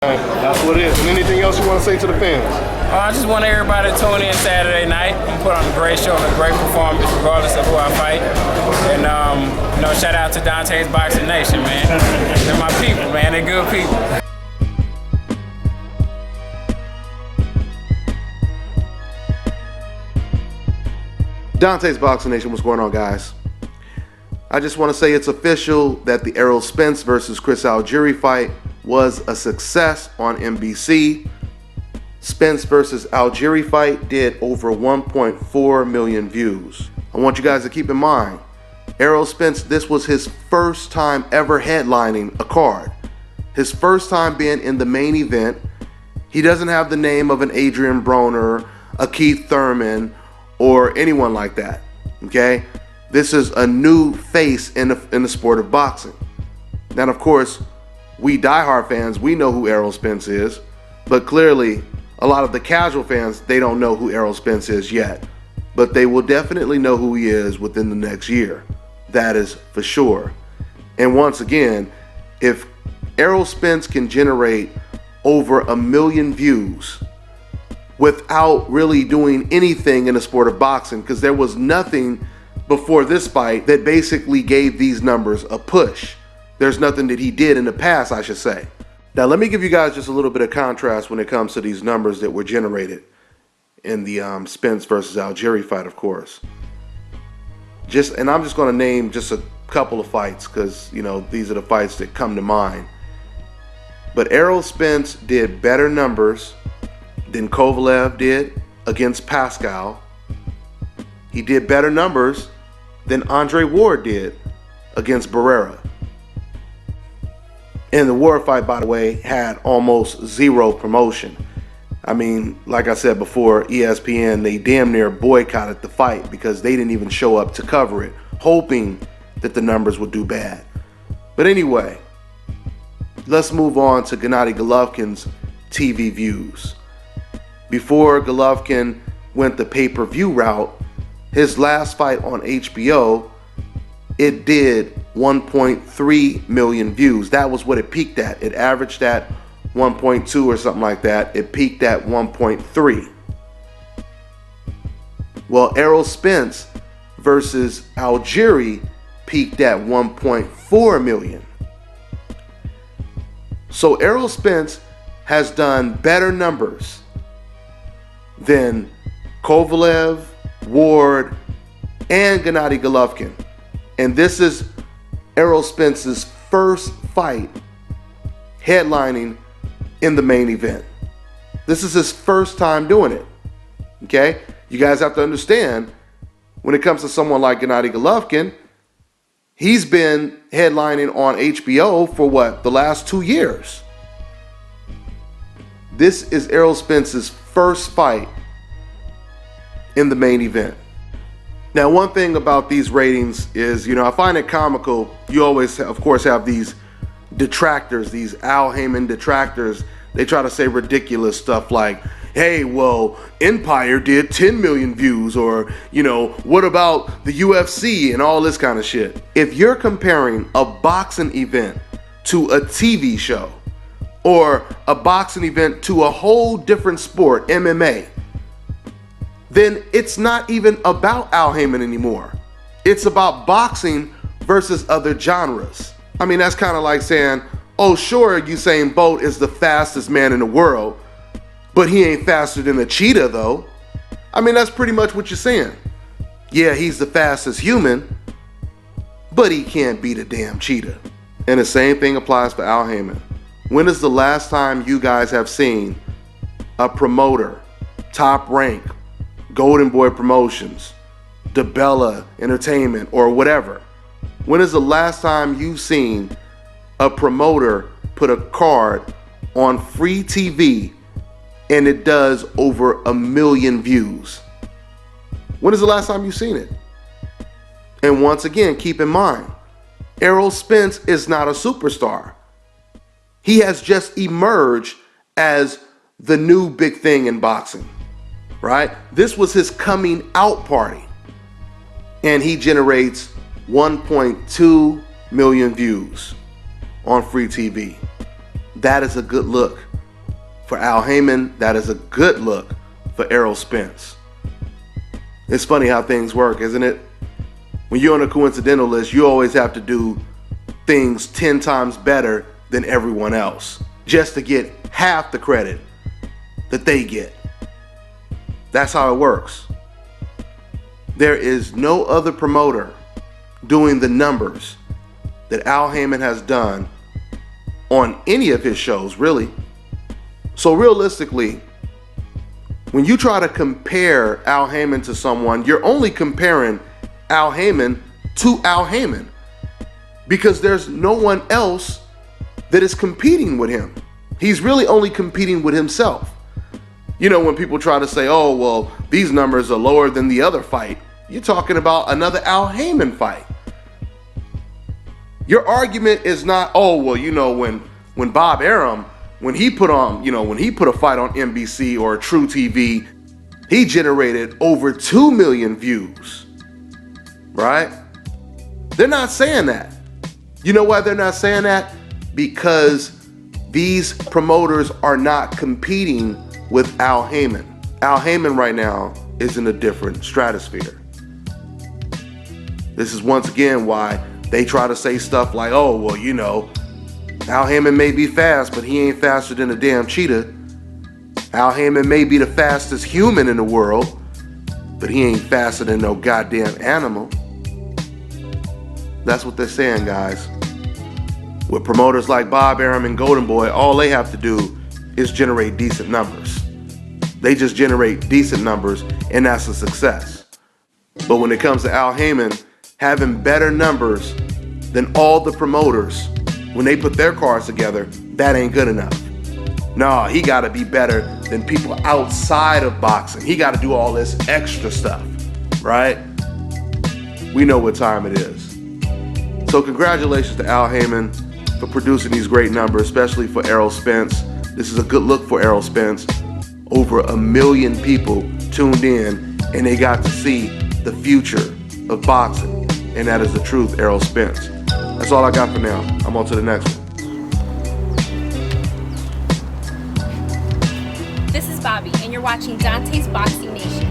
That's what it is. And anything else you want to say to the fans? I just want everybody to tune in Saturday night and put on a great show and a great performance, regardless of who I fight. And shout out to Dante's Boxing Nation, man. They're my people, man. They're good people. Dante's Boxing Nation, what's going on, guys? I just want to say it's official that the Errol Spence versus Chris Algieri fight was a success on NBC. Spence versus Algieri fight did over 1.4 million views. I want you guys to keep in mind, Errol Spence, this was his first time ever headlining a card. His first time being in the main event. He doesn't have the name of an Adrian Broner, a Keith Thurman, or anyone like that, okay? This is a new face in the sport of boxing. Now, of course, we diehard fans, we know who Errol Spence is, but clearly a lot of the casual fans, they don't know who Errol Spence is yet, but they will definitely know who he is within the next year. That is for sure. And once again, if Errol Spence can generate over 1 million views without really doing anything in the sport of boxing, because there was nothing before this fight that basically gave these numbers a push. There's nothing that he did in the past, I should say. Now, let me give you guys just a little bit of contrast when it comes to these numbers that were generated in the Spence versus Algieri fight, of course. And I'm just going to name just a couple of fights because, these are the fights that come to mind. But Errol Spence did better numbers than Kovalev did against Pascal. He did better numbers than Andre Ward did against Barrera. And the Ward fight, by the way, had almost zero promotion. I mean, like I said before, ESPN, they damn near boycotted the fight because they didn't even show up to cover it, hoping that the numbers would do bad. But anyway, let's move on to Gennady Golovkin's TV views. Before Golovkin went the pay-per-view route, his last fight on HBO, it did 1.3 million views. That was what it peaked at. It averaged at 1.2 or something like that. It peaked at 1.3. Well, Errol Spence versus Algieri peaked at 1.4 million. So Errol Spence has done better numbers than Kovalev, Ward, and Gennady Golovkin. And this is Errol Spence's first fight headlining in the main event. This is his first time doing it. Okay? You guys have to understand, when it comes to someone like Gennady Golovkin, he's been headlining on HBO for the last 2 years. This is Errol Spence's first fight in the main event. Now, one thing about these ratings is, I find it comical. You always, of course, have these detractors, these Al Haymon detractors. They try to say ridiculous stuff like, hey, well, Empire did 10 million views, or, what about the UFC and all this kind of shit. If you're comparing a boxing event to a TV show, or a boxing event to a whole different sport, MMA, then it's not even about Al Haymon anymore. It's about boxing versus other genres. I mean, that's kind of like saying, oh, sure, Usain Bolt is the fastest man in the world, but he ain't faster than a cheetah, though. I mean, that's pretty much what you're saying. Yeah, he's the fastest human, but he can't beat a damn cheetah. And the same thing applies for Al Haymon. When is the last time you guys have seen a promoter, Top Rank, Golden Boy Promotions, DeBella Entertainment, or whatever? When is the last time you've seen a promoter put a card on free TV and it does over 1 million views? When is the last time you've seen it? And once again, keep in mind, Errol Spence is not a superstar. He has just emerged as the new big thing in boxing. Right? This was his coming out party. And he generates 1.2 million views on free TV. That is a good look for Al Haymon, that is a good look for Errol Spence. It's funny how things work, isn't it? When you're on a coincidental list, you always have to do things 10 times better than everyone else just to get half the credit that they get. That's how it works. There is no other promoter doing the numbers that Al Haymon has done on any of his shows, really. So realistically, when you try to compare Al Haymon to someone, you're only comparing Al Haymon to Al Haymon, because there's no one else that is competing with him. He's really only competing with himself. You know, when people try to say, oh, well, these numbers are lower than the other fight, you're talking about another Al Haymon fight. Your argument is not, oh, well, you know, when Bob Arum, when he put a fight on NBC or True TV, he generated over 2 million views, right? They're not saying that. You know why they're not saying that? Because these promoters are not competing with Al Haymon. Al Haymon right now is in a different stratosphere. This is once again why they try to say stuff like, oh, well, you know, Al Haymon may be fast, but he ain't faster than a damn cheetah. Al Haymon may be the fastest human in the world, but he ain't faster than no goddamn animal. That's what they're saying, guys. With promoters like Bob Arum and Golden Boy, all they have to do is generate decent numbers. They just generate decent numbers, and that's a success. But when it comes to Al Haymon having better numbers than all the promoters, when they put their cards together, that ain't good enough. No, he got to be better than people outside of boxing. He got to do all this extra stuff, right? We know what time it is. So congratulations to Al Haymon for producing these great numbers, especially for Errol Spence. This is a good look for Errol Spence. Over 1 million people tuned in, and they got to see the future of boxing. And that is the truth, Errol Spence. That's all I got for now. I'm on to the next one. This is Bobby, and you're watching Dante's Boxing Nation.